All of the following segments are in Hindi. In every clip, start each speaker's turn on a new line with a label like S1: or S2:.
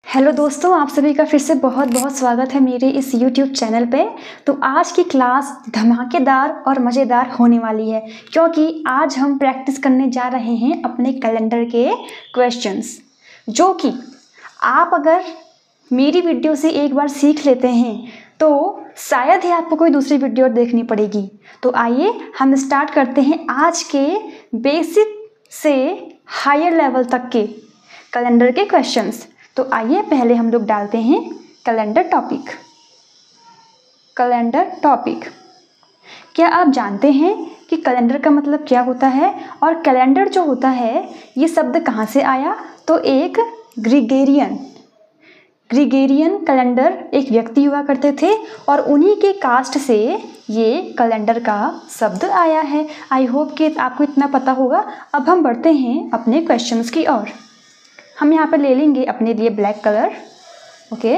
S1: हेलो दोस्तों, आप सभी का फिर से बहुत बहुत स्वागत है मेरे इस YouTube चैनल पे। तो आज की क्लास धमाकेदार और मज़ेदार होने वाली है, क्योंकि आज हम प्रैक्टिस करने जा रहे हैं अपने कैलेंडर के क्वेश्चंस, जो कि आप अगर मेरी वीडियो से एक बार सीख लेते हैं तो शायद ही आपको कोई दूसरी वीडियो देखनी पड़ेगी। तो आइए हम स्टार्ट करते हैं आज के बेसिक से हायर लेवल तक के कैलेंडर के क्वेश्चंस। तो आइए पहले हम लोग डालते हैं कैलेंडर टॉपिक। कैलेंडर टॉपिक, क्या आप जानते हैं कि कैलेंडर का मतलब क्या होता है और कैलेंडर जो होता है ये शब्द कहाँ से आया? तो एक ग्रिगोरियन कैलेंडर एक व्यक्ति हुआ करते थे और उन्हीं के कास्ट से ये कैलेंडर का शब्द आया है। आई होप कि आपको इतना पता होगा। अब हम बढ़ते हैं अपने क्वेश्चंस की ओर। हम यहाँ पर ले लेंगे अपने लिए black colour, okay,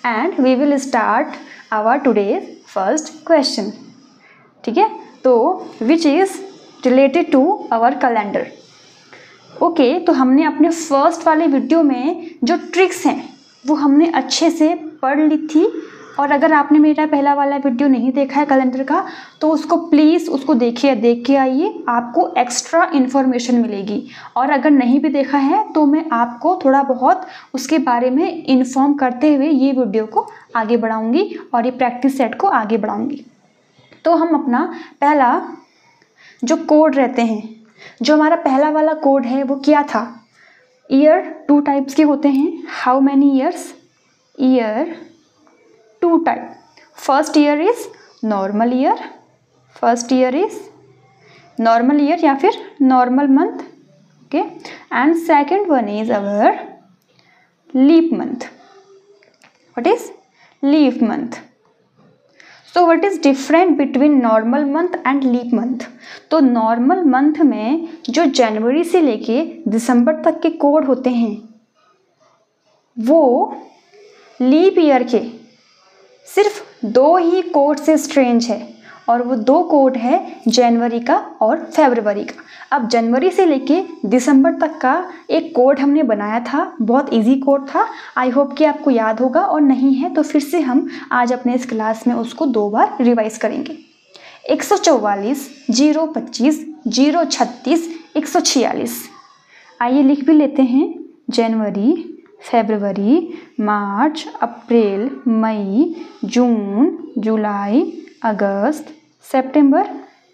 S1: and we will start our today's first question. ठीक है, तो which is related to our calendar. Okay, तो हमने अपने फर्स्ट वाले वीडियो में जो ट्रिक्स हैं वो हमने अच्छे से पढ़ ली थी, और अगर आपने मेरा पहला वाला वीडियो नहीं देखा है कैलेंडर का तो उसको प्लीज़ उसको देखिए, देख के आइए, आपको एक्स्ट्रा इन्फॉर्मेशन मिलेगी। और अगर नहीं भी देखा है तो मैं आपको थोड़ा बहुत उसके बारे में इन्फॉर्म करते हुए ये वीडियो को आगे बढ़ाऊंगी और ये प्रैक्टिस सेट को आगे बढ़ाऊंगी। तो हम अपना पहला जो कोड रहते हैं, जो हमारा पहला वाला कोड है वो क्या था? ईयर 2 टाइप्स के होते हैं। How many years? Year 2 type. First year is normal year, first year is normal year या फिर normal month, okay, and second one is our leap month. What is leap month? So what is different between normal month and leap month? तो नॉर्मल मंथ में जो जनवरी से लेके दिसंबर तक के कोड होते हैं वो लीप ईयर के सिर्फ 2 ही कोड से स्ट्रेंज है, और वो 2 कोड है जनवरी का और फरवरी का। अब जनवरी से लेके दिसंबर तक का एक कोड हमने बनाया था, बहुत इजी कोड था। आई होप कि आपको याद होगा, और नहीं है तो फिर से हम आज अपने इस क्लास में उसको 2 बार रिवाइज करेंगे। 144, 025, 036, 146। आइए लिख भी लेते हैं। जनवरी, फरवरी, मार्च, अप्रैल, मई, जून, जुलाई, अगस्त, सितंबर,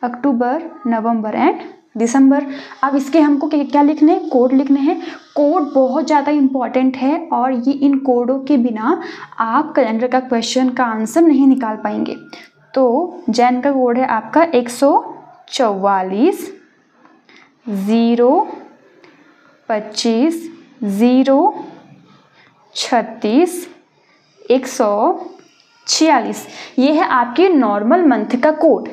S1: अक्टूबर, नवंबर एंड दिसंबर। अब इसके हमको क्या लिखने हैं? कोड लिखने हैं। कोड बहुत ज़्यादा इम्पॉर्टेंट है, और ये इन कोडों के बिना आप कैलेंडर का क्वेश्चन का आंसर नहीं निकाल पाएंगे। तो जैन का कोड है आपका 144, 025, 036, 146। ये है आपके नॉर्मल मंथ का कोड,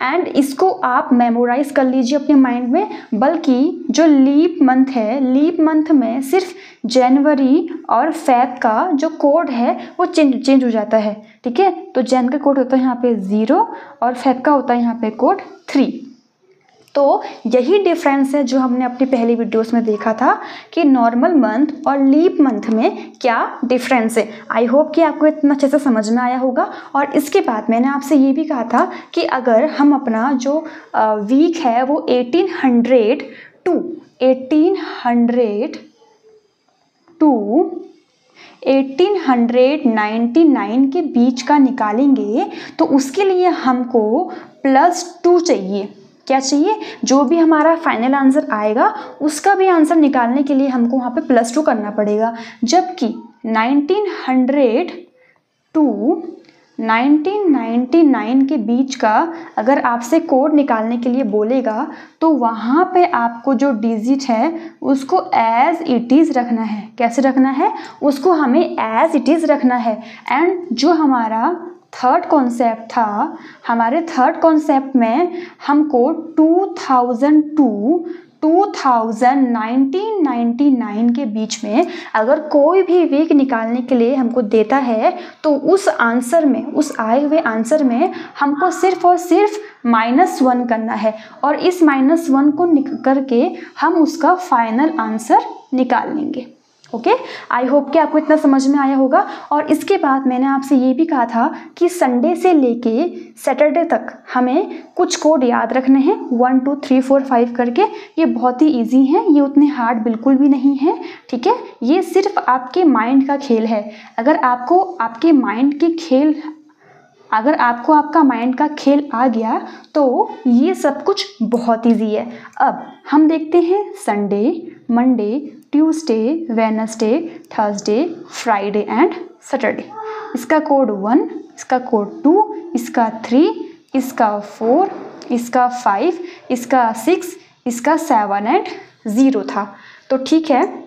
S1: एंड इसको आप मेमोराइज कर लीजिए अपने माइंड में। बल्कि जो लीप मंथ है, लीप मंथ में सिर्फ जनवरी और फेब का जो कोड है वो चेंज हो जाता है। ठीक है, तो जैन का कोड होता है यहाँ पे 0 और फेब का होता है यहाँ पे कोड 3। तो यही डिफरेंस है जो हमने अपनी पहली वीडियोस में देखा था कि नॉर्मल मंथ और लीप मंथ में क्या डिफरेंस है। आई होप कि आपको इतना अच्छे से समझ में आया होगा। और इसके बाद मैंने आपसे ये भी कहा था कि अगर हम अपना जो वीक है वो 1800 टू 1899 के बीच का निकालेंगे तो उसके लिए हमको +2 चाहिए। क्या चाहिए? जो भी हमारा फाइनल आंसर आएगा उसका भी आंसर निकालने के लिए हमको वहाँ पे +2 करना पड़ेगा। जबकि 1900 टू 1999 के बीच का अगर आपसे कोड निकालने के लिए बोलेगा तो वहाँ पे आपको जो डिजिट है उसको एज इट इज़ रखना है। कैसे रखना है? उसको हमें एज इट इज़ रखना है। एंड जो हमारा थर्ड कॉन्सेप्ट था, हमारे थर्ड कॉन्सेप्ट में हमको 1999 के बीच में अगर कोई भी वीक निकालने के लिए हमको देता है तो उस आंसर में, उस आए हुए आंसर में हमको सिर्फ और सिर्फ -1 करना है, और इस -1 को करके हम उसका फाइनल आंसर निकाल लेंगे। ओके, आई होप कि आपको इतना समझ में आया होगा। और इसके बाद मैंने आपसे ये भी कहा था कि संडे से लेके सैटरडे तक हमें कुछ कोड याद रखने हैं 1 2 3 4 5 करके। ये बहुत ही इजी हैं, ये उतने हार्ड बिल्कुल भी नहीं है, ठीक है। ये सिर्फ आपके माइंड का खेल है। अगर आपको आपके माइंड के खेल अगर आपको आपका माइंड का खेल आ गया तो ये सब कुछ बहुत इजी है। अब हम देखते हैं Sunday, Monday, Tuesday, Wednesday, Thursday, Friday and Saturday. इसका कोड 1, इसका कोड 2, इसका 3, इसका 4, इसका 5, इसका 6, इसका 7 एंड 0 था। तो ठीक है,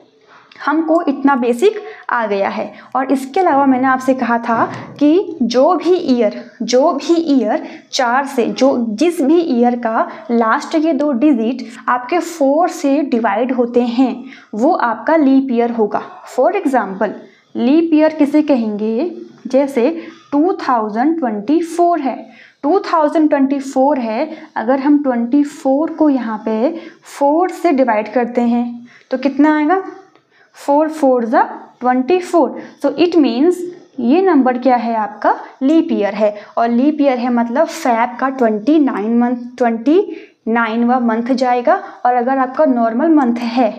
S1: हमको इतना बेसिक आ गया है। और इसके अलावा मैंने आपसे कहा था कि जो भी ईयर 4 से, जिस भी ईयर का लास्ट के 2 डिजिट आपके 4 से डिवाइड होते हैं वो आपका लीप ईयर होगा। फॉर एग्जाम्पल लीप ईयर किसे कहेंगे, जैसे 2024 है, 2024 है। अगर हम 24 को यहाँ पे 4 से डिवाइड करते हैं तो कितना आएगा, 4 4 ज़ा 24। सो इट मीन्स ये नंबर क्या है, आपका लीप ईयर है। और लीप ईयर है मतलब फैब का 29वां मंथ जाएगा। और अगर आपका नॉर्मल मंथ है,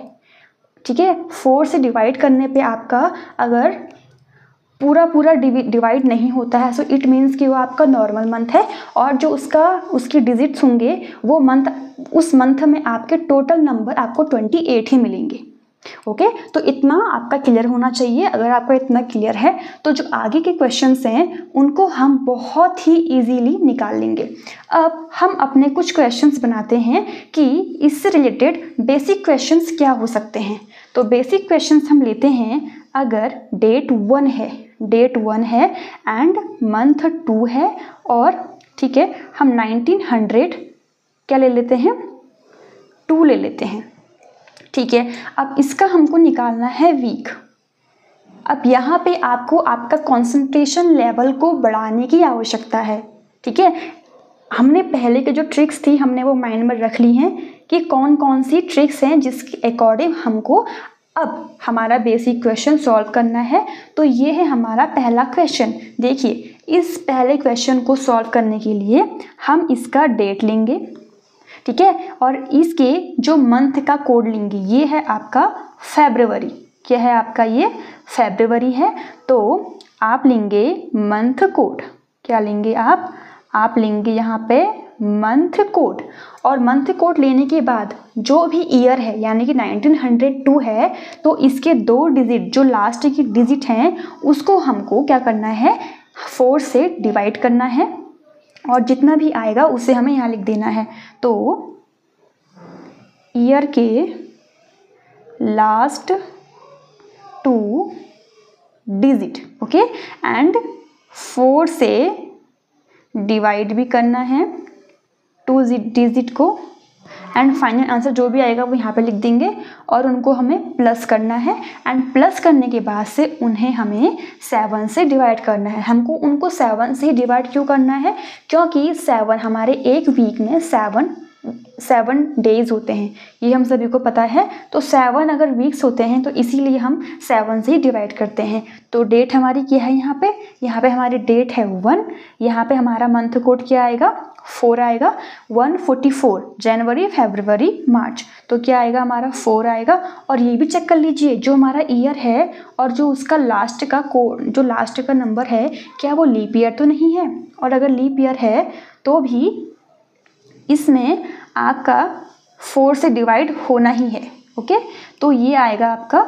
S1: ठीक है, 4 से डिवाइड करने पे आपका अगर पूरा डिवाइड नहीं होता है सो इट मीन्स कि वो आपका नॉर्मल मंथ है। और जो उसकी डिजिट्स होंगे वो उस मंथ में आपके टोटल नंबर आपको 28 ही मिलेंगे। ओके, तो इतना आपका क्लियर होना चाहिए। अगर आपका इतना क्लियर है तो जो आगे के क्वेश्चंस हैं उनको हम बहुत ही इजीली निकाल लेंगे। अब हम अपने कुछ क्वेश्चंस बनाते हैं कि इससे रिलेटेड बेसिक क्वेश्चंस क्या हो सकते हैं। तो बेसिक क्वेश्चंस हम लेते हैं, अगर डेट 1 है एंड मंथ 2 है, और ठीक है हम 1900 क्या ले लेते हैं, 2 ले लेते हैं, ठीक है। अब इसका हमको निकालना है वीक। अब यहाँ पे आपको आपका कंसंट्रेशन लेवल को बढ़ाने की आवश्यकता है, ठीक है। हमने पहले के जो ट्रिक्स थी हमने वो माइंड में रख ली हैं कि कौन कौन सी ट्रिक्स हैं जिसके अकॉर्डिंग हमको अब हमारा बेसिक क्वेश्चन सॉल्व करना है। तो ये है हमारा पहला क्वेश्चन। देखिए, इस पहले क्वेश्चन को सॉल्व करने के लिए हम इसका डेट लेंगे, ठीक है, और इसके जो मंथ का कोड लेंगे। ये है आपका फरवरी, क्या है आपका, ये फरवरी है। तो आप लेंगे मंथ कोड, क्या लेंगे आप लेंगे यहाँ पे मंथ कोड। और मंथ कोड लेने के बाद जो भी ईयर है यानी कि 1902 है तो इसके 2 डिजिट जो लास्ट की डिजिट हैं उसको हमको क्या करना है, 4 से डिवाइड करना है और जितना भी आएगा उसे हमें यहाँ लिख देना है। तो ईयर के लास्ट 2 डिजिट, ओके, एंड 4 से डिवाइड भी करना है 2 डिजिट को, एंड फाइनल आंसर जो भी आएगा वो यहाँ पे लिख देंगे और उनको हमें प्लस करना है। एंड प्लस करने के बाद से उन्हें हमें 7 से डिवाइड करना है। हमको उनको 7 से डिवाइड क्यों करना है, क्योंकि 7 हमारे एक वीक में 7 डेज होते हैं, ये हम सभी को पता है। तो 7 अगर वीक्स होते हैं तो इसीलिए हम 7 से ही डिवाइड करते हैं। तो डेट हमारी क्या है, यहाँ पे हमारी डेट है 1, यहाँ पे हमारा मंथ कोड क्या आएगा, 4 आएगा। 144 जनवरी, फरवरी, मार्च, तो क्या आएगा हमारा 4 आएगा। और ये भी चेक कर लीजिए जो हमारा ईयर है और जो उसका लास्ट का कोड, जो लास्ट का नंबर है, क्या वो लीप ईयर तो नहीं है। और अगर लीप ईयर है तो भी इसमें आपका 4 से डिवाइड होना ही है, ओके। तो ये आएगा आपका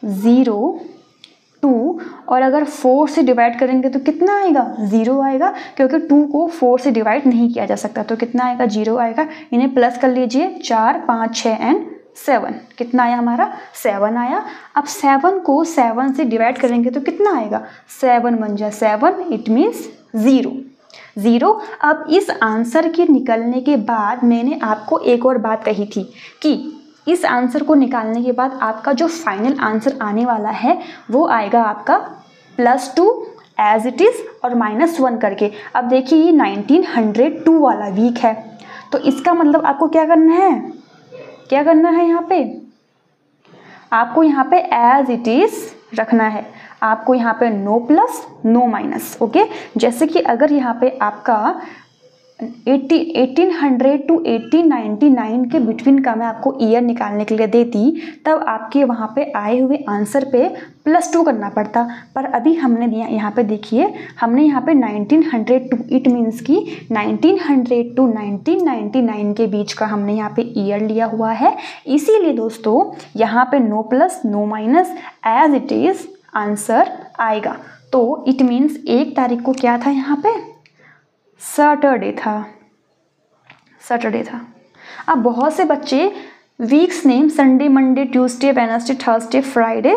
S1: 0 2, और अगर 4 से डिवाइड करेंगे तो कितना आएगा, 0 आएगा, क्योंकि 2 को 4 से डिवाइड नहीं किया जा सकता। तो कितना आएगा, 0 आएगा। इन्हें प्लस कर लीजिए, 4 5 6 एंड 7, कितना आया हमारा, 7 आया। अब 7 को 7 से डिवाइड करेंगे तो कितना आएगा, 7 1 जा 7, इट मीन्स 0। अब इस आंसर के निकलने के बाद मैंने आपको एक और बात कही थी कि इस आंसर को निकालने के बाद आपका जो फाइनल आंसर आने वाला है वो आएगा आपका +2 एज इट इज़ और -1 करके। अब देखिए ये 1902 वाला वीक है, तो इसका मतलब आपको क्या करना है यहाँ पे, आपको यहाँ पे एज इट इज़ रखना है, आपको यहाँ पे no plus no minus. Okay, जैसे कि अगर यहाँ पे आपका 1800 टू 1899 के बिटवीन का मैं आपको ईयर निकालने के लिए देती, तब आपके वहाँ पे आए हुए आंसर पे +2 करना पड़ता। पर अभी हमने दिया यहाँ पे, देखिए हमने यहाँ पे 1900 टू, इट मीन्स कि 1900 टू 1999 के बीच का हमने यहाँ पे ईयर लिया हुआ है। इसीलिए दोस्तों यहाँ पे no plus no minus as it is answer आएगा। तो इट मीन्स 1 तारीख को क्या था यहाँ पे, सैटरडे था, सैटरडे था। अब बहुत से बच्चे weeks name Sunday, Monday, Tuesday, Wednesday, Thursday, Friday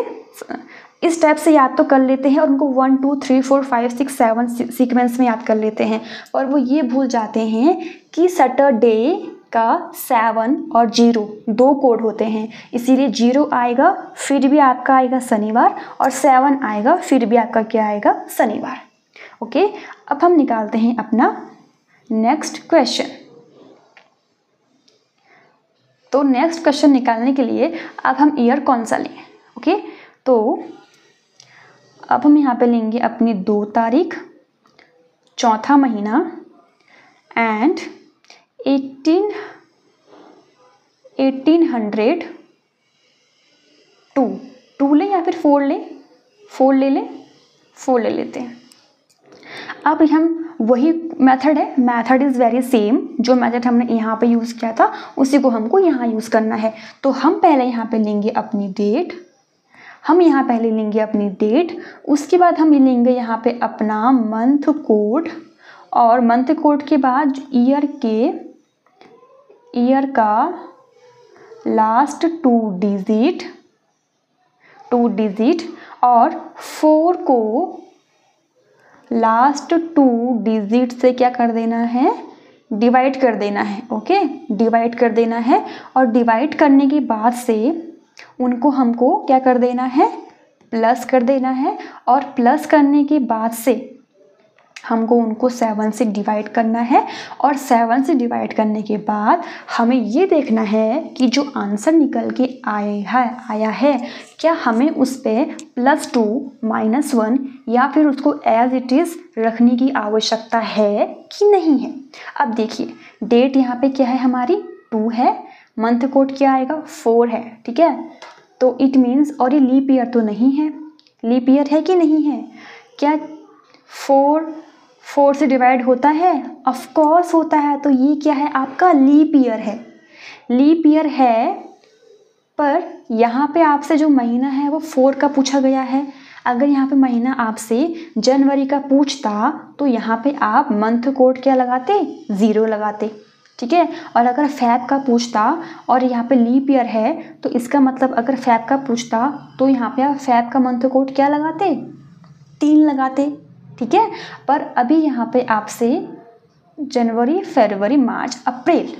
S1: इस टाइप से याद तो कर लेते हैं और उनको 1 2 3 4 5 6 7 सीक्वेंस में याद कर लेते हैं, और वो ये भूल जाते हैं कि सैटरडे का 7 और 0 2 कोड होते हैं। इसीलिए 0 आएगा फिर भी आपका आएगा शनिवार, और 7 आएगा फिर भी आपका क्या आएगा, शनिवार। ओके, अब हम निकालते हैं अपना नेक्स्ट क्वेश्चन। तो नेक्स्ट क्वेश्चन निकालने के लिए अब हम ईयर कौन सा लें। ओके, तो अब हम यहाँ पे लेंगे अपनी 2 तारीख, चौथा महीना एंड 1800 टू लें या फिर 4 लें, 4 ले लें, 4 ले लेते हैं। अब हम वही मेथड है, मेथड इज़ वेरी सेम, जो मेथड हमने यहाँ पे यूज़ किया था उसी को हमको यहाँ यूज़ करना है। तो हम पहले यहाँ पे लेंगे अपनी डेट, हम यहाँ पहले लेंगे अपनी डेट, उसके बाद हम लेंगे यहाँ पे अपना मंथ कोड, और मंथ कोड के बाद ईयर का लास्ट 2 डिजिट और 4 को लास्ट 2 डिजिट से क्या कर देना है, डिवाइड कर देना है। ओके, डिवाइड कर देना है, और डिवाइड करने के बाद से उनको हमको क्या कर देना है, प्लस कर देना है, और प्लस करने के बाद से हमको उनको 7 से डिवाइड करना है, और 7 से डिवाइड करने के बाद हमें ये देखना है कि जो आंसर निकल के आया है क्या हमें उस पर +2 -1 या फिर उसको एज इट इज़ रखने की आवश्यकता है कि नहीं है। अब देखिए डेट यहाँ पे क्या है हमारी 2 है, मंथ कोड क्या आएगा 4 है, ठीक है। तो इट मीन्स, और ये लीप ईयर तो नहीं है, लीप ईयर है कि नहीं है, क्या 4 से डिवाइड होता है, ऑफ कोर्स होता है। तो ये क्या है आपका लीप ईयर है, लीप ईयर है। पर यहाँ पे आपसे जो महीना है वो 4 का पूछा गया है। अगर यहाँ पे महीना आपसे जनवरी का पूछता तो यहाँ पे आप मंथ कोड क्या लगाते, 0 लगाते, ठीक है। और अगर फैब का पूछता और यहाँ पे लीप ईयर है तो इसका मतलब अगर फैब का पूछता तो यहाँ पे आप फैब का मंथ कोड क्या लगाते, 3 लगाते, ठीक है। पर अभी यहाँ पे आपसे जनवरी, फरवरी, मार्च, अप्रैल,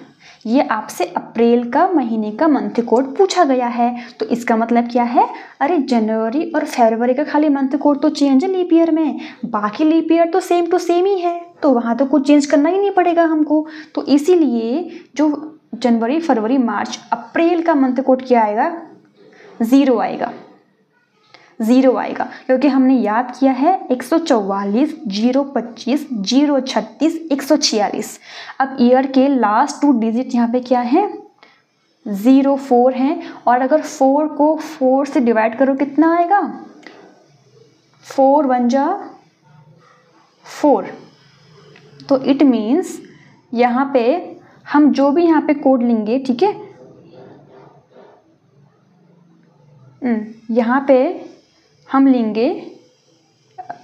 S1: ये आपसे अप्रैल का महीने का मंथ कोड पूछा गया है। तो इसका मतलब क्या है, अरे जनवरी और फरवरी का खाली मंथ कोड तो चेंज है लीप ईयर में, बाकी लीप ईयर तो सेम टू सेम ही है, तो वहाँ तो कुछ चेंज करना ही नहीं पड़ेगा हमको। तो इसीलिए जो जनवरी, फरवरी, मार्च, अप्रैल का मंथ कोड क्या आएगा, 0 आएगा, 0 आएगा, क्योंकि हमने याद किया है 144, 025, 036, 146। अब ईयर के लास्ट 2 डिजिट यहाँ पे क्या है, 04 हैं, और अगर 4 को 4 से डिवाइड करो कितना आएगा, 4 1 जा 4। तो इट मीन्स यहाँ पे हम जो भी यहाँ पे कोड लेंगे, ठीक है, यहाँ पे हम लेंगे,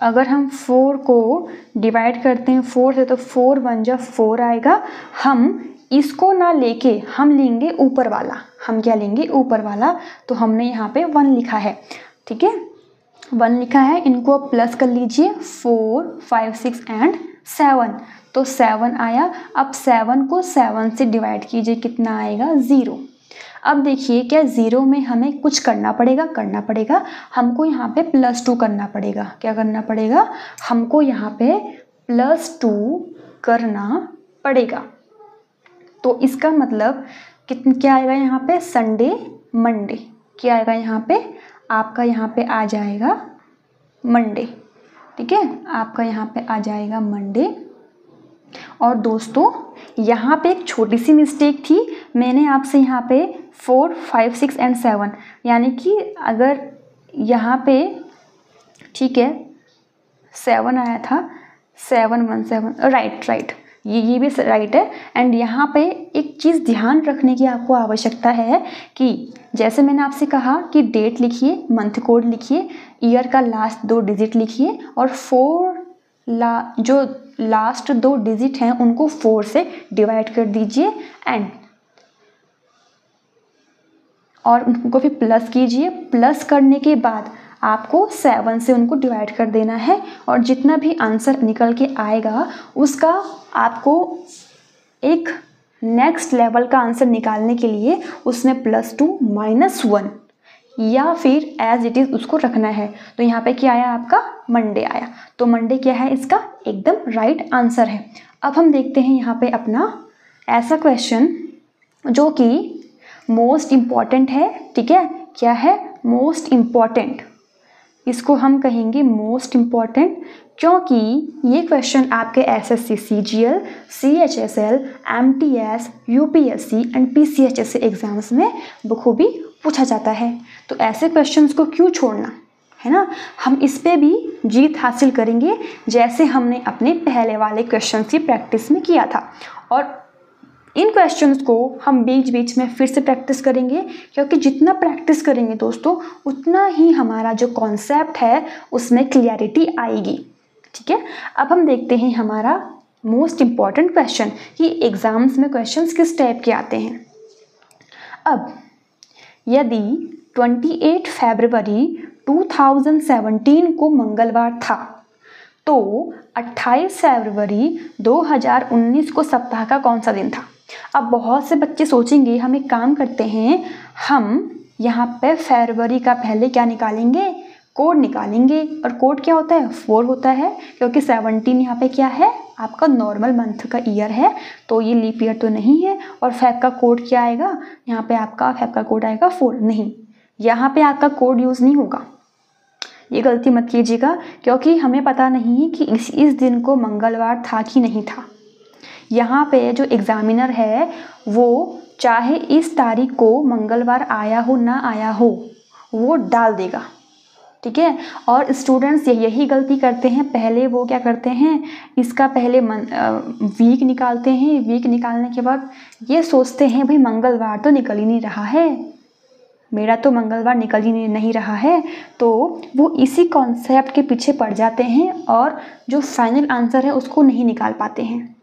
S1: अगर हम 4 को डिवाइड करते हैं 4 से तो 4 1 जा 4 आएगा। हम इसको ना लेके हम लेंगे ऊपर वाला, हम क्या लेंगे ऊपर वाला। तो हमने यहाँ पे 1 लिखा है, ठीक है, 1 लिखा है, इनको आप प्लस कर लीजिए, 4 5 6 एंड 7, तो 7 आया। अब 7 को 7 से डिवाइड कीजिए, कितना आएगा, 0। अब देखिए क्या 0 में हमें कुछ करना पड़ेगा, हमको यहाँ पे +2 करना पड़ेगा। क्या करना पड़ेगा, हमको यहाँ पे +2 करना पड़ेगा। तो इसका मतलब क्या आएगा यहाँ पे, संडे, मंडे, क्या आएगा यहाँ पे, आपका यहाँ पे आ जाएगा मंडे। ठीक है, आपका यहाँ पे आ जाएगा मंडे। और दोस्तों यहाँ पे एक छोटी सी मिस्टेक थी, मैंने आपसे यहाँ पे 4, 5, 6 एंड 7 यानी कि अगर यहाँ पे, ठीक है 7 आया था, 7 1 7, राइट, ये भी राइट है। एंड यहाँ पे एक चीज़ ध्यान रखने की आपको आवश्यकता है कि जैसे मैंने आपसे कहा कि डेट लिखिए, मंथ कोड लिखिए, ईयर का लास्ट 2 डिजिट लिखिए और जो लास्ट 2 डिजिट हैं उनको 4 से डिवाइड कर दीजिए और उनको फिर प्लस कीजिए। प्लस करने के बाद आपको 7 से उनको डिवाइड कर देना है और जितना भी आंसर निकल के आएगा उसका आपको एक नेक्स्ट लेवल का आंसर निकालने के लिए उसमें +2 -1 या फिर एज इट इज़ उसको रखना है। तो यहाँ पे क्या आया, आपका मंडे आया। तो मंडे क्या है, इसका एकदम राइट आंसर है। अब हम देखते हैं यहाँ पे अपना ऐसा क्वेश्चन जो कि मोस्ट इम्पॉर्टेंट है। ठीक है, क्या है, मोस्ट इम्पॉर्टेंट, इसको हम कहेंगे मोस्ट इम्पॉर्टेंट क्योंकि ये क्वेश्चन आपके SSC CGL, CHSL, MTS, UPSC and PCHS exams में बखूबी पूछा जाता है। तो ऐसे क्वेश्चंस को क्यों छोड़ना, है ना। हम इस पे भी जीत हासिल करेंगे जैसे हमने अपने पहले वाले क्वेश्चन की प्रैक्टिस में किया था। और इन क्वेश्चंस को हम बीच बीच में फिर से प्रैक्टिस करेंगे क्योंकि जितना प्रैक्टिस करेंगे दोस्तों उतना ही हमारा जो कॉन्सेप्ट है उसमें क्लियरिटी आएगी। ठीक है, अब हम देखते हैं हमारा मोस्ट इम्पॉर्टेंट क्वेश्चन कि एग्जाम्स में क्वेश्चंस किस टाइप के आते हैं। अब यदि 28 फरवरी 2017 को मंगलवार था तो 28 फरवरी 2019 को सप्ताह का कौन सा दिन था। अब बहुत से बच्चे सोचेंगे हम एक काम करते हैं, हम यहाँ पे फरवरी का पहले क्या निकालेंगे, कोड निकालेंगे। और कोड क्या होता है, 4 होता है क्योंकि 17 यहाँ पे क्या है, आपका नॉर्मल मंथ का ईयर है तो ये लीप ईयर तो नहीं है। और फैब का कोड क्या आएगा, यहाँ पे आपका फैब का कोड आएगा 4, नहीं यहाँ पे आपका कोड यूज़ नहीं होगा। ये गलती मत कीजिएगा क्योंकि हमें पता नहीं कि इस दिन को मंगलवार था कि नहीं था। यहाँ पे जो एग्जामिनर है वो चाहे इस तारीख को मंगलवार आया हो ना आया हो वो डाल देगा। ठीक है, और स्टूडेंट्स यही गलती करते हैं, पहले वो क्या करते हैं, इसका पहले वीक निकालते हैं, वीक निकालने के बाद ये सोचते हैं भाई मंगलवार तो निकल ही नहीं रहा है, मेरा तो मंगलवार निकल ही नहीं रहा है, तो वो इसी कॉन्सेप्ट के पीछे पड़ जाते हैं और जो फाइनल आंसर है उसको नहीं निकाल पाते हैं।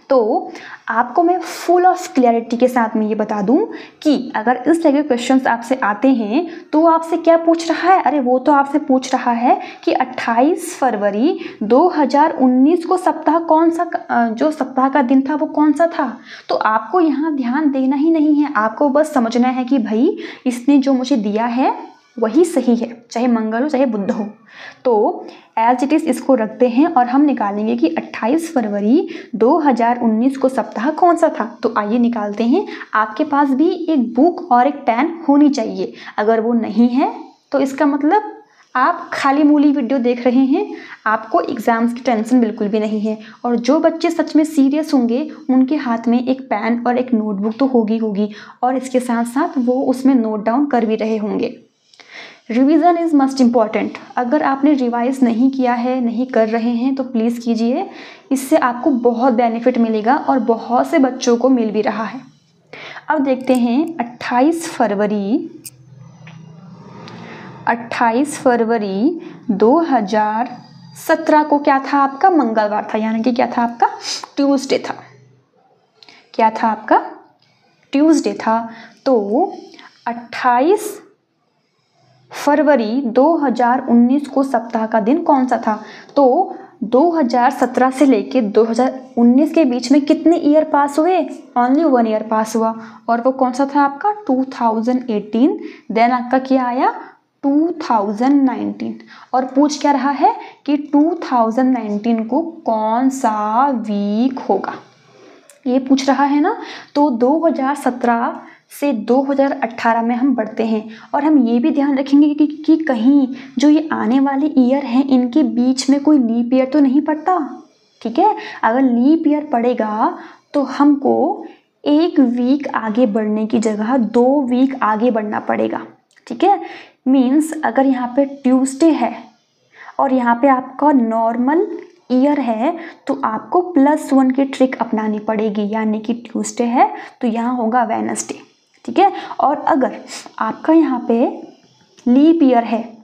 S1: तो आपको मैं फुल ऑफ क्लैरिटी के साथ में ये बता दूं कि अगर इस तरह के क्वेश्चंस आपसे आते हैं तो आपसे क्या पूछ रहा है, अरे वो तो आपसे पूछ रहा है कि 28 फरवरी 2019 को सप्ताह कौन सा, जो सप्ताह का दिन था वो कौन सा था। तो आपको यहाँ ध्यान देना ही नहीं है, आपको बस समझना है कि भाई इसने जो मुझे दिया है वही सही है, चाहे मंगल हो चाहे बुध हो। तो एज इट इज़ इसको रखते हैं और हम निकालेंगे कि 28 फरवरी 2019 को सप्ताह कौन सा था। तो आइए निकालते हैं। आपके पास भी एक बुक और एक पेन होनी चाहिए, अगर वो नहीं है तो इसका मतलब आप खाली मूली वीडियो देख रहे हैं, आपको एग्ज़ाम्स की टेंशन बिल्कुल भी नहीं है। और जो बच्चे सच में सीरियस होंगे उनके हाथ में एक पेन और एक नोटबुक तो होगी और इसके साथ साथ वो उसमें नोट डाउन कर भी रहे होंगे। Revision is must important. अगर आपने रिवाइज नहीं किया है, नहीं कर रहे हैं तो प्लीज़ कीजिए, इससे आपको बहुत बेनिफिट मिलेगा और बहुत से बच्चों को मिल भी रहा है। अब देखते हैं 28 फरवरी 2017 को क्या था, आपका मंगलवार था, यानी कि क्या था, आपका ट्यूसडे था। क्या था, आपका ट्यूसडे था। तो 28 फरवरी 2019 को सप्ताह का दिन कौन सा था। तो 2017 से लेके 2019 के बीच में कितने ईयर पास हुए, ओनली 1 ईयर पास हुआ और वो कौन सा था, आपका 2018। देन आपका क्या आया 2019। और पूछ क्या रहा है कि 2019 को कौन सा वीक होगा, ये पूछ रहा है ना। तो 2017 से 2018 में हम बढ़ते हैं। और हम ये भी ध्यान रखेंगे कि कहीं जो ये आने वाले ईयर हैं इनके बीच में कोई लीप ईयर तो नहीं पड़ता। ठीक है, अगर लीप ईयर पड़ेगा तो हमको 1 वीक आगे बढ़ने की जगह 2 वीक आगे बढ़ना पड़ेगा। ठीक है, मीन्स अगर यहाँ पे ट्यूसडे है और यहाँ पे आपका नॉर्मल ईयर है तो आपको +1 की ट्रिक अपनानी पड़ेगी, यानी कि ट्यूसडे है तो यहाँ होगा वेडनेसडे। ठीक है, और अगर आपका यहाँ पे लीप ईयर है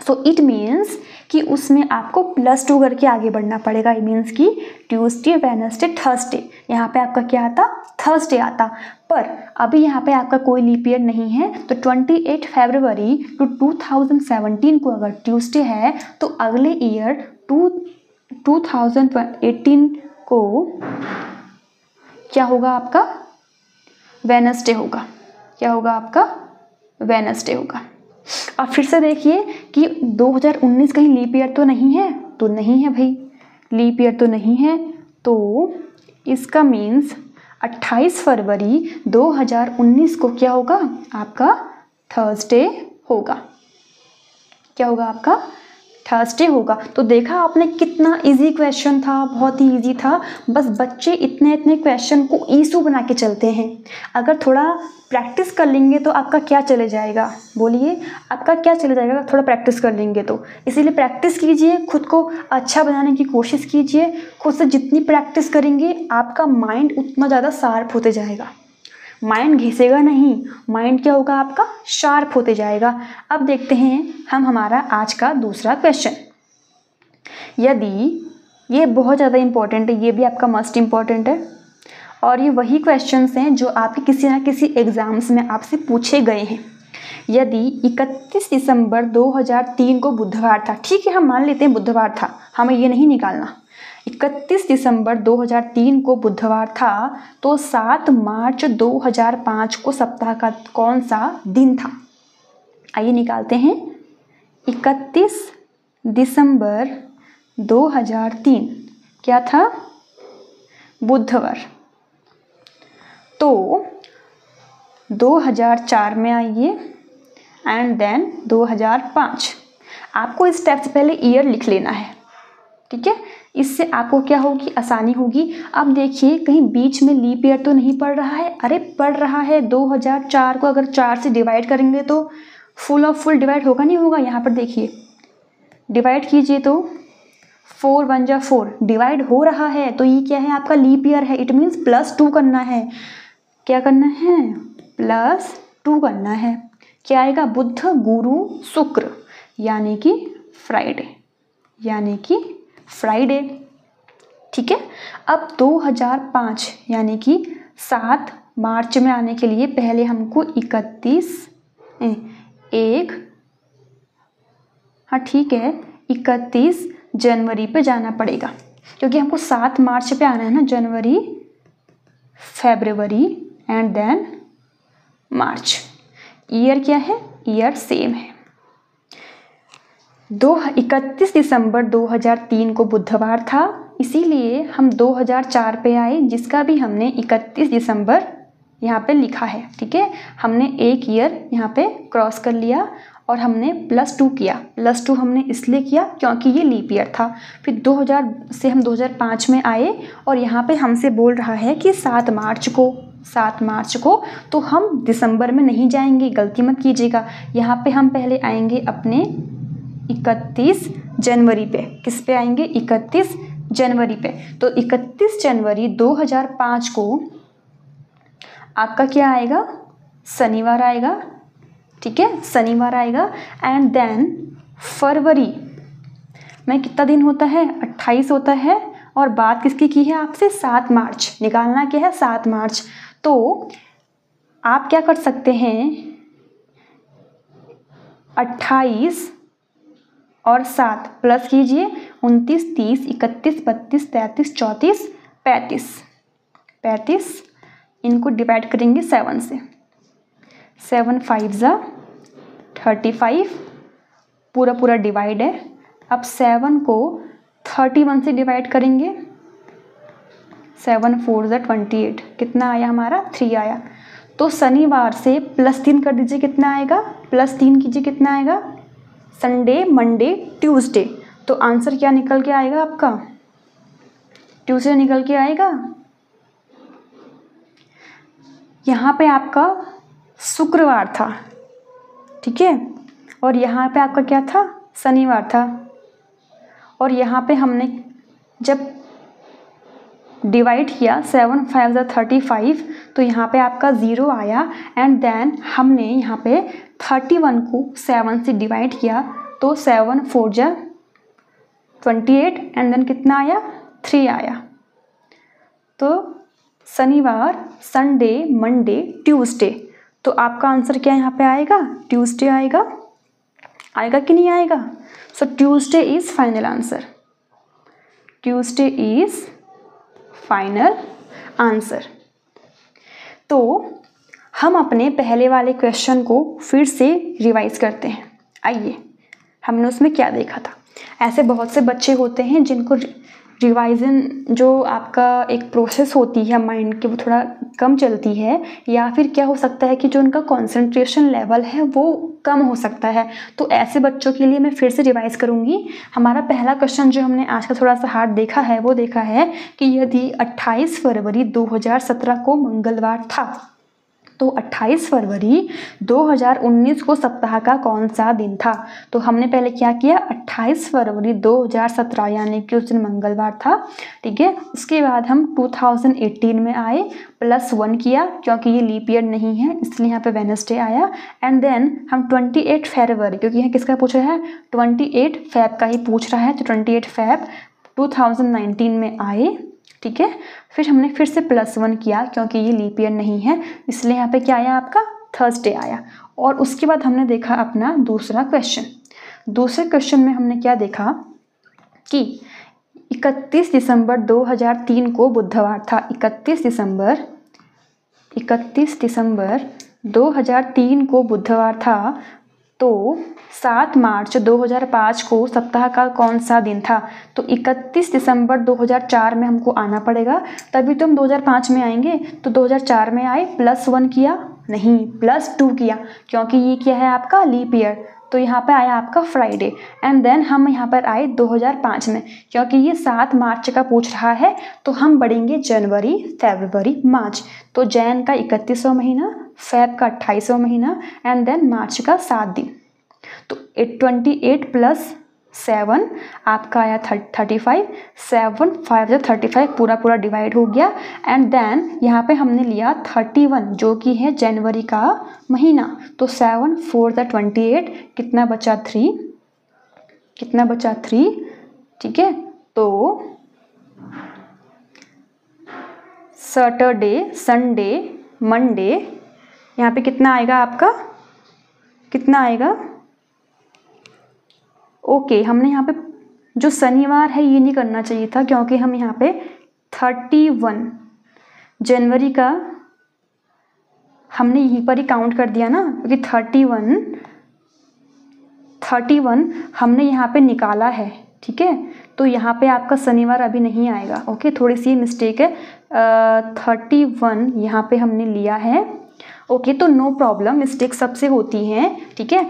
S1: सो इट मीन्स कि उसमें आपको +2 करके आगे बढ़ना पड़ेगा। इट मीन्स कि ट्यूसडे, वेडनेसडे, थर्सडे, यहाँ पे आपका क्या आता, थर्सडे आता। पर अभी यहाँ पे आपका कोई लीप ईयर नहीं है तो 28 फरवरी 2017 को अगर ट्यूसडे है तो अगले ईयर 2018 को क्या होगा आपका, वेडनेसडे होगा। क्या होगा आपका, वेडनेसडे होगा। अब फिर से देखिए कि 2019 कहीं लीप ईयर तो नहीं है, तो नहीं है भाई, लीप ईयर तो नहीं है, तो इसका मीन्स 28 फरवरी 2019 को क्या होगा आपका, थर्सडे होगा। क्या होगा आपका, थर्सडे होगा। तो देखा आपने कितना इजी क्वेश्चन था, बहुत ही इजी था। बस बच्चे इतने इतने क्वेश्चन को इशू बना के चलते हैं। अगर थोड़ा प्रैक्टिस कर लेंगे तो आपका क्या चले जाएगा, बोलिए आपका क्या चले जाएगा अगर थोड़ा प्रैक्टिस कर लेंगे तो। इसीलिए प्रैक्टिस कीजिए, खुद को अच्छा बनाने की कोशिश कीजिए। खुद से जितनी प्रैक्टिस करेंगे आपका माइंड उतना ज़्यादा शार्प होते जाएगा। माइंड घिसेगा नहीं, माइंड क्या होगा आपका, शार्प होते जाएगा। अब देखते हैं हम हमारा आज का दूसरा क्वेश्चन। यदि ये बहुत ज़्यादा इम्पोर्टेंट है, ये भी आपका मस्ट इम्पॉर्टेंट है और ये वही क्वेश्चंस हैं जो आपके किसी ना किसी एग्जाम्स में आपसे पूछे गए हैं। यदि 31 दिसंबर 2003 को बुधवार था, ठीक है हम मान लेते हैं बुधवार था, हमें ये नहीं निकालना, 31 दिसंबर 2003 को बुधवार था तो 7 मार्च 2005 को सप्ताह का कौन सा दिन था। आइए निकालते हैं। 31 दिसंबर 2003 क्या था, बुधवार। तो 2004 में आइए एंड देन 2005। आपको इस स्टेप से पहले ईयर लिख लेना है, ठीक है, इससे आपको क्या होगी, आसानी होगी। अब देखिए कहीं बीच में लीप ईयर तो नहीं पड़ रहा है, अरे पड़ रहा है। 2004 को अगर 4 से डिवाइड करेंगे तो फुल ऑफ फुल डिवाइड होगा नहीं होगा, यहाँ पर देखिए डिवाइड कीजिए तो 4 1 जा 4 डिवाइड हो रहा है, तो ये क्या है आपका लीप ईयर है। इट मीन्स +2 करना है। क्या करना है, +2 करना है। क्या आएगा, बुध गुरु शुक्र, यानी कि फ्राइडे, यानी कि फ्राइडे। ठीक है, अब 2005 यानी कि 7 मार्च में आने के लिए पहले हमको 31 जनवरी पे जाना पड़ेगा, क्योंकि हमको 7 मार्च पे आना है ना, जनवरी, फरवरी एंड देन मार्च। ईयर क्या है, ईयर सेम है। 31 दिसंबर 2003 को बुधवार था, इसीलिए हम 2004 पे आए, जिसका भी हमने 31 दिसंबर यहाँ पे लिखा है। ठीक है, हमने एक ईयर यहाँ पे क्रॉस कर लिया और हमने +2 किया। +2 हमने इसलिए किया क्योंकि ये लीप ईयर था। फिर 2000 से हम 2005 में आए और यहाँ पे हमसे बोल रहा है कि 7 मार्च को, तो हम दिसंबर में नहीं जाएंगे, गलती मत कीजिएगा। यहाँ पे हम पहले आएंगे अपने 31 जनवरी पे। किस पे आएंगे, 31 जनवरी पे। तो 31 जनवरी 2005 को आपका क्या आएगा, शनिवार आएगा। ठीक है, शनिवार आएगा। एंड देन फरवरी में कितना दिन होता है, 28 होता है। और बात किसकी की है आपसे, 7 मार्च निकालना क्या है, 7 मार्च। तो आप क्या कर सकते हैं, 28 और 7 प्लस कीजिए, 29 30 31 32 33 34 35, इनको डिवाइड करेंगे 7 से। 7 5 जा 35, पूरा डिवाइड है। अब 7 को 31 से डिवाइड करेंगे, 7 4 जा 28, कितना आया हमारा, 3 आया। तो शनिवार से +3 कर दीजिए, कितना आएगा, +3 कीजिए, कितना आएगा, संडे, मंडे, ट्यूसडे। तो आंसर क्या निकल के आएगा आपका, ट्यूसडे निकल के आएगा। यहाँ पे आपका शुक्रवार था, ठीक है, और यहाँ पे आपका क्या था, शनिवार था। और यहाँ पे हमने जब डिवाइड किया 7 5 ज़ा 35, तो यहाँ पे आपका 0 आया। एंड देन हमने यहाँ पे 31 को 7 से डिवाइड किया, तो 7 4 ज़ा 28, एंड देन कितना आया, 3 आया। तो शनिवार, संडे, मंडे, ट्यूसडे। तो आपका आंसर क्या यहाँ पे आएगा, ट्यूसडे आएगा। आएगा कि नहीं आएगा? So Tuesday is final answer, Tuesday is final answer. तो हम अपने पहले वाले क्वेश्चन को फिर से रिवाइज करते हैं। आइए, हमने उसमें क्या देखा था। ऐसे बहुत से बच्चे होते हैं जिनको रिवाइजन जो आपका एक प्रोसेस होती है माइंड की, वो थोड़ा कम चलती है, या फिर क्या हो सकता है कि जो उनका कंसंट्रेशन लेवल है वो कम हो सकता है। तो ऐसे बच्चों के लिए मैं फिर से रिवाइज करूँगी। हमारा पहला क्वेश्चन जो हमने आज का थोड़ा सा हार्ड देखा है, वो देखा है कि यदि 28 फरवरी 2017 को मंगलवार था, तो 28 फरवरी 2019 को सप्ताह का कौन सा दिन था। तो हमने पहले क्या किया, 28 फरवरी 2017 यानी कि उस दिन मंगलवार था, ठीक है। उसके बाद हम 2018 में आए, +1 किया, क्योंकि ये लीप ईयर नहीं है इसलिए यहाँ पे वेडनेसडे आया। एंड देन हम 28 फरवरी, क्योंकि यहाँ किसका पूछ रहा है, 28 फेब का ही पूछ रहा है, तो 28 फेब 2019 में आए, ठीक है। फिर हमने फिर से +1 किया, क्योंकि ये लीप ईयर नहीं है इसलिए यहाँ पे क्या आया, आपका थर्सडे आया। और उसके बाद हमने देखा अपना दूसरा क्वेश्चन। दूसरे क्वेश्चन में हमने क्या देखा कि 31 दिसंबर 2003 को बुधवार था। 31 दिसंबर 2003 को बुधवार था। तो 7 मार्च 2005 को सप्ताह का कौन सा दिन था। तो 31 दिसंबर 2004 में हमको आना पड़ेगा, तभी तो हम 2005 में आएंगे। तो 2004 में आए, +1 किया, नहीं +2 किया, क्योंकि ये क्या है आपका लीप ईयर। तो यहाँ पे आया आपका फ्राइडे। एंड देन हम यहाँ पर आए 2005 में, क्योंकि ये 7 मार्च का पूछ रहा है, तो हम बढ़ेंगे जनवरी, फरवरी, मार्च। तो जैन का 31वां महीना, फेब का 28वां महीना, एंड देन मार्च का 7 दिन। तो 28 + 7 आपका आया 35, 7 5 ज़ा 35 पूरा डिवाइड हो गया। एंड देन यहाँ पे हमने लिया 31 जो कि है जनवरी का महीना। तो 7 4 ज़ा 28, कितना बचा 3, कितना बचा 3, ठीक है। तो सैटरडे, संडे, मंडे, यहाँ पे कितना आएगा आपका, कितना आएगा, ओके। हमने यहाँ पे जो शनिवार है ये नहीं करना चाहिए था, क्योंकि हम यहाँ पे 31 जनवरी का हमने यहीं पर ही काउंट कर दिया ना, क्योंकि 31 हमने यहाँ पे निकाला है, ठीक है। तो यहाँ पे आपका शनिवार अभी नहीं आएगा, ओके, थोड़ी सी मिस्टेक है। 31 यहाँ पे हमने लिया है, ओके। तो नो प्रॉब्लम, मिस्टेक सबसे होती हैं, ठीक है।